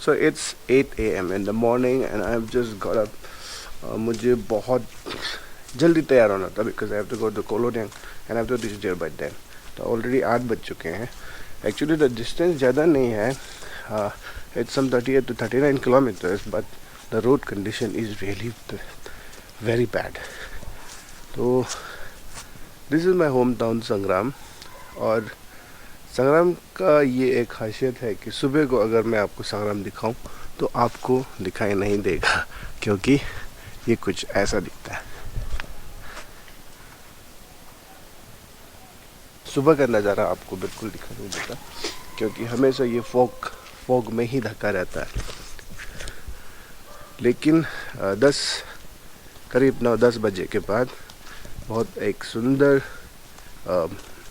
So it's 8 a.m. in the morning and I've just got up. मुझे बहुत जल्दी तैयार होना था because I have to go to Koloniang and I have to reach there by 10. तो already 8 बज चुके हैं. Actually the distance ज़्यादा नहीं है. It's some 38 to 39 kilometers, but the road condition is really very bad. तो this is my hometown संग्राम. और संग्राम का ये एक खासियत है कि सुबह को अगर मैं आपको संग्राम दिखाऊं तो आपको दिखाई नहीं देगा, क्योंकि ये कुछ ऐसा दिखता है. सुबह का नज़ारा आपको बिल्कुल दिखाई नहीं देता, क्योंकि हमेशा ये फॉग में ही ढका रहता है. लेकिन करीब 9-10 बजे के बाद बहुत एक सुंदर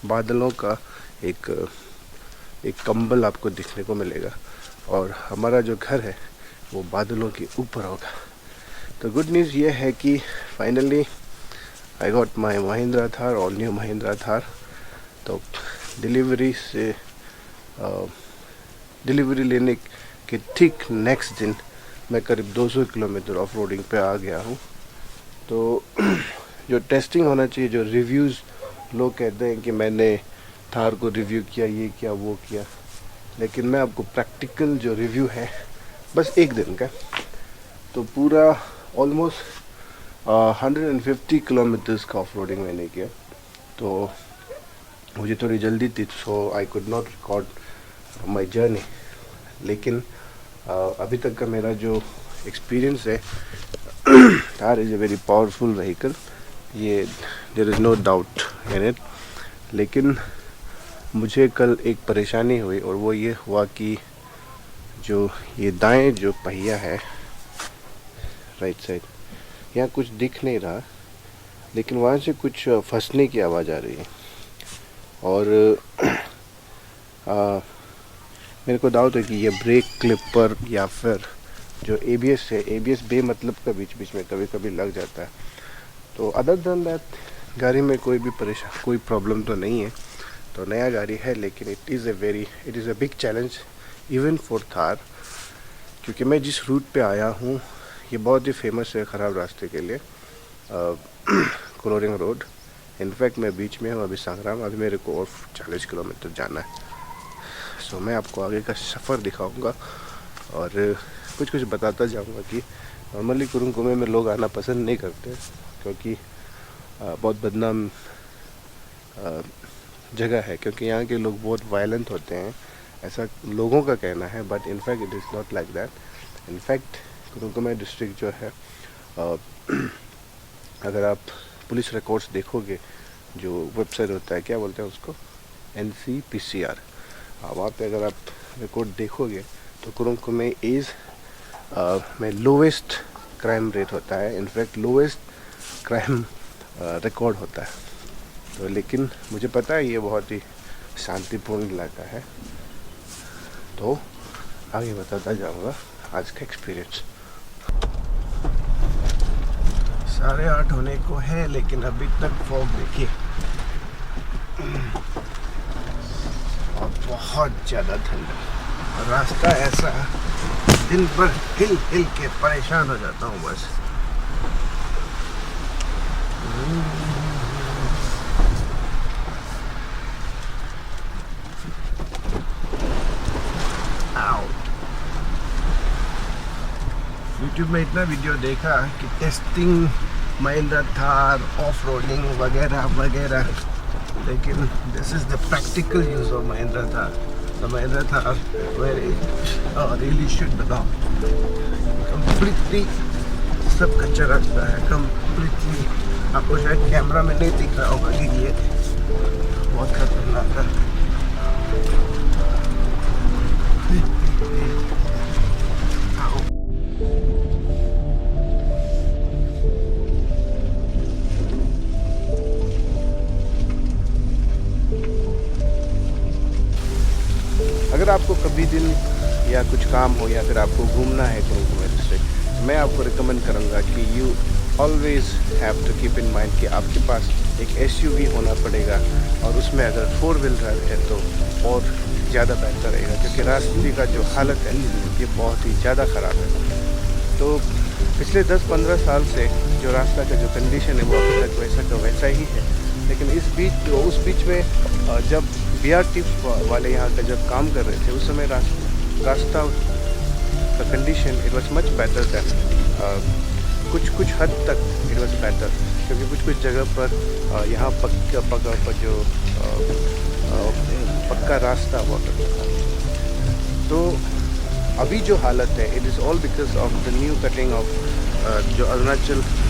बादलों का एक कंबल आपको दिखने को मिलेगा और हमारा जो घर है वो बादलों के ऊपर होगा. तो गुड न्यूज़ ये है कि finally I got my Mahindra Thar, all new Mahindra Thar. तो डिलीवरी लेने के ठीक नेक्स्ट दिन मैं करीब 200 किलोमीटर ऑफ रोडिंग पे आ गया हूँ. तो जो टेस्टिंग होना चाहिए, जो रिव्यूज़ लोग कहते हैं कि मैंने थार को रिव्यू किया, ये किया, वो किया, लेकिन मैं आपको प्रैक्टिकल जो रिव्यू है बस एक दिन का, तो पूरा ऑलमोस्ट 150 किलोमीटर्स का ऑफ रोडिंग मैंने किया. तो मुझे थोड़ी जल्दी थी, so I could not record my journey. लेकिन अभी तक का मेरा जो एक्सपीरियंस है, Thar is a very powerful vehicle, ये there is no doubt in it. लेकिन मुझे कल एक परेशानी हुई और वो ये हुआ कि जो ये दाएं जो पहिया है राइट साइड, यहाँ कुछ दिख नहीं रहा, लेकिन वहाँ से कुछ फंसने की आवाज़ आ रही है. और मेरे को डाउट है कि ये ब्रेक क्लिपर या फिर जो ABS है, ABS बेमतलब का बीच बीच में कभी कभी लग जाता है. तो अदर देन दैट गाड़ी में कोई प्रॉब्लम तो नहीं है. तो नया गाड़ी है, लेकिन it is a big challenge even for Thar, क्योंकि मैं जिस रूट पे आया हूँ ये बहुत ही फेमस है ख़राब रास्ते के लिए, कोलोरिंग रोड. इनफैक्ट मैं बीच में हूँ अभी संग्राम, अभी मेरे को और 40 किलोमीटर जाना है. सो मैं आपको आगे का सफ़र दिखाऊंगा और कुछ बताता जाऊंगा कि नॉर्मली कुरुंकुमे में लोग आना पसंद नहीं करते, क्योंकि बहुत बदनाम जगह है, क्योंकि यहाँ के लोग बहुत वायलेंट होते हैं, ऐसा लोगों का कहना है. But in fact it is not like that. In fact कुरुंकुमे डिस्ट्रिक्ट जो है, अगर आप पुलिस रिकॉर्ड्स देखोगे, जो वेबसाइट होता है, क्या बोलते हैं उसको, NCPCR, वहाँ पे अगर आप रिकॉर्ड देखोगे तो कुरुंकुमे इज़ में लोवेस्ट क्राइम रेट होता है. इनफैक्ट लोवेस्ट क्राइम रिकॉर्ड होता है. तो लेकिन मुझे पता है ये बहुत ही शांतिपूर्ण इलाका है. तो आगे बताता जाऊँगा आज का एक्सपीरियंस. 8:30 होने को है, लेकिन अभी तक फॉग देखिए और बहुत ज़्यादा ठंडा. और रास्ता ऐसा दिन भर हिल के परेशान हो जाता हूँ बस. यूट्यूब में इतना वीडियो देखा कि testing Mahindra Thar, off roading वगैरह वगैरह, लेकिन this is the practical use of Mahindra Thar. The Mahindra Thar where it really should belong. Completely सब कच्चा रास्ता है, कंप्लीटली. आपको शायद कैमरा में नहीं दिख रहा होगा कि ये बहुत खतरनाक है. अगर आपको कभी दिन या कुछ काम हो या फिर आपको घूमना है कुरुंकुमे डिस्ट्रिक्ट, मैं आपको रिकमेंड करूँगा कि you always have to keep in mind कि आपके पास एक SUV होना पड़ेगा, और उसमें अगर 4 व्हील ड्राइव है तो और ज़्यादा बेहतर रहेगा, क्योंकि रास्ते का जो हालत है ये बहुत ही ज़्यादा ख़राब है। तो पिछले 10-15 साल से जो रास्ता का जो कंडीशन है वो अभी तक वैसा का वैसा ही है। लेकिन उस बीच में जब BRT वाले यहाँ का जब काम कर रहे थे उस समय रास्ता का condition it was much better than कुछ हद तक इट वाज बेटर, क्योंकि कुछ जगह पर यहाँ पक्का रास्ता हुआ करता था। तो अभी जो हालत है it is all because of the new cutting of जो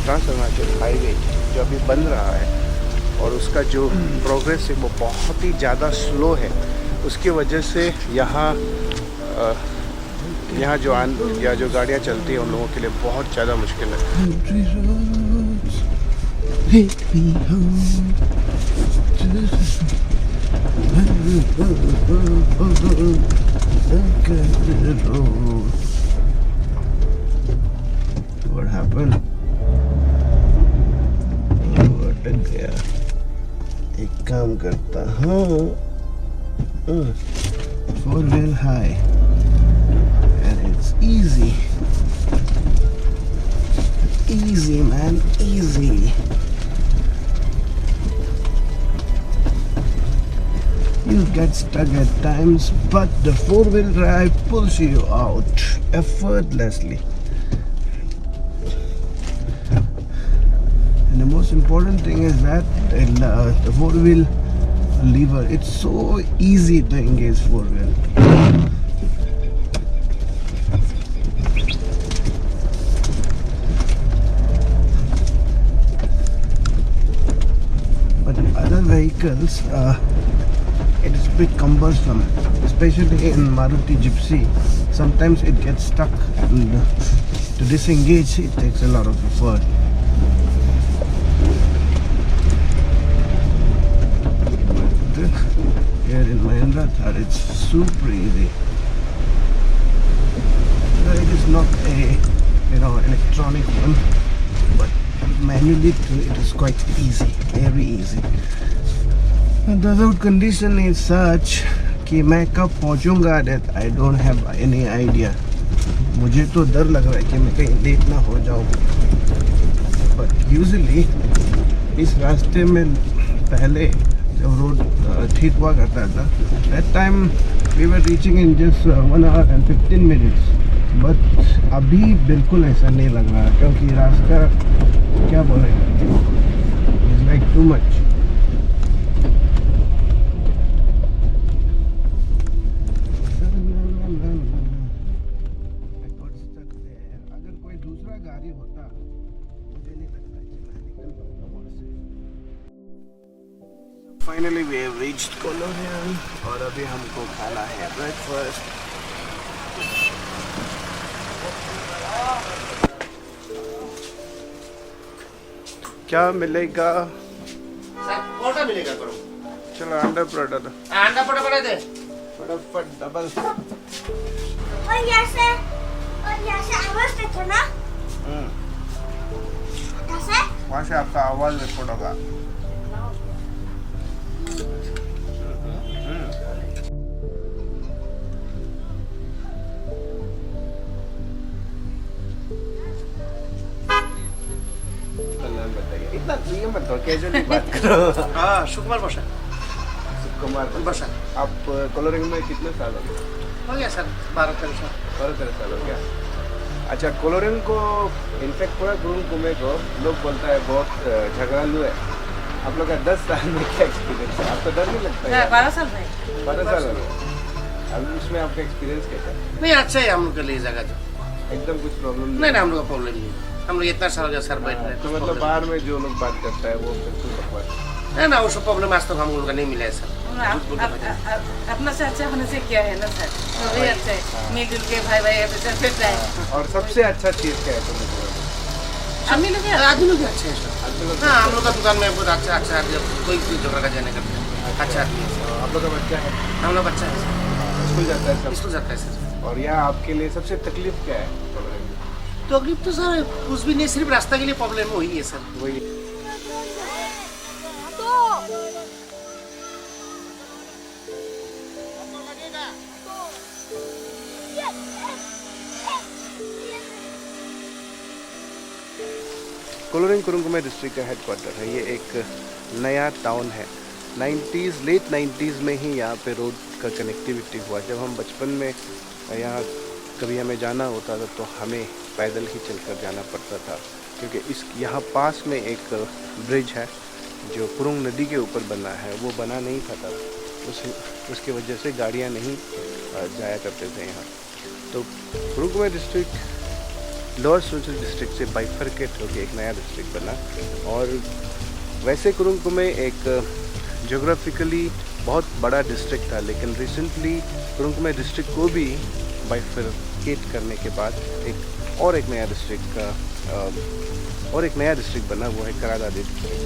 ट्रांस अरुणाचल हाईवे जो अभी बन रहा है, और उसका जो प्रोग्रेस है वो बहुत ही ज़्यादा स्लो है। उसकी वजह से यहाँ जो गाड़ियाँ चलती हैं उन लोगों के लिए बहुत ज़्यादा मुश्किल है। What happened? अटक गया। एक काम करता हूँ, 4-wheel high and it's easy man, easy. You get stuck at times, but the 4-wheel drive pulls you out effortlessly. And the most important thing is that the 4-wheel lever, it's so easy to engage 4-wheel. But other vehicles, it is a bit cumbersome, especially in Maruti Gypsy. Sometimes it gets stuck, and to disengage it takes a lot of effort. But here in Mahindra Thar, it's super easy. It is not a electronic one, but manually it is quite easy, very easy. And the road condition is such कि मैं कब पहुंचूंगा that I don't have any idea. मुझे तो डर लग रहा है कि मैं कहीं लेट ना हो जाऊं. But usually इस रास्ते में पहले जब रोड ठीक हुआ करता था, that time we were reaching in just 1 hour and 15 minutes. But अभी बिल्कुल ऐसा नहीं लग रहा, क्योंकि रास्ता क्या बोले, it's like too much. Finally we have reached Colonial और अभी हमको खाना है ब्रेकफास्ट. क्या मिलेगा? सर परोठा मिलेगा करो. चलो अंडा परोठा दो. अंडा परोठा बना दे. फटाफट डबल. और यहाँ से आवाज देखो ना. कैसे? वहाँ से आपका आवाज रिकॉर्ड होगा. इतना ये मत करो, कैजुअली बात करो. हाँ, सुकुमार बसा. सुकुमार बसा. आप कोलोरिंग में कितने साल हो गए? हो गया सर 12-13 साल. 12-13 साल हो गया. अच्छा, कोलोरिंग को इनफैक्ट पूरा ग्रुप घूमे को लोग बोलता है बहुत झगड़ालू है. आप लोग का 10 साल में क्या एक्सपीरियंस है? आपको डर नहीं लगता है? 12 साल में. 12 साल हो गए. अब उसमें आपका एक्सपीरियंस कैसा है? नहीं, अच्छा है हम लोग के लिए जगह जो. एकदम कुछ प्रॉब्लम नहीं, हम लोग का प्रॉब्लम नहीं. हम लोग इतना साल हो गया सर बैठ रहे. तो मतलब बाहर में जो लोग बात करता है वो बिल्कुल बकवास. नहीं ना, वो सब प्रॉब्लम आज तक हम लोग का नहीं मिला है सर. अपना से अच्छा होने से क्या है ना सर. वही अच्छा है, मिलजुल के भाई ऐसे फिर जाए. और सबसे अच्छा चीज़ क्या है तुम्हें? आदमी लोग अच्छे हैं सर. हाँ, हम लोग का दुकान में बहुत अच्छा कोई झगड़ा का जाने करते हैं. अच्छा आदमी है. आप लोग का बच्चा है? हम लोग बच्चा है सर. स्कूल जाता है सब? स्कूल जाता है सर. और यहाँ आपके लिए सबसे तकलीफ क्या है? तकलीफ तो सर कुछ भी नहीं, सिर्फ रास्ता के लिए प्रॉब्लम वही है सर. वही. कोलोरिंग कुरुंगुमे डिस्ट्रिक्ट का हेडक्वार्टर है। ये एक नया टाउन है। 90s लेट 90s में ही यहाँ पे रोड का कनेक्टिविटी हुआ। जब हम बचपन में यहाँ कभी हमें जाना होता था तो हमें पैदल ही चलकर जाना पड़ता था, क्योंकि इस यहाँ पास में एक ब्रिज है जो कुरुंग नदी के ऊपर बना है, वो बना नहीं था तब। उसकी वजह से गाड़ियाँ नहीं जाया करते थे यहाँ। तो कुरुंगुमे डिस्ट्रिक्ट लोअर सुबनसिरी डिस्ट्रिक्ट से बाइफरकेट होकर एक नया डिस्ट्रिक्ट बना। और वैसे कुरुंगुमे एक ज्योग्राफिकली बहुत बड़ा डिस्ट्रिक्ट था, लेकिन रिसेंटली कुरुंगुमे डिस्ट्रिक्ट को भी बाइफरकेट करने के बाद एक नया डिस्ट्रिक्ट बना, वो है करादा डिस्ट्रिक्ट।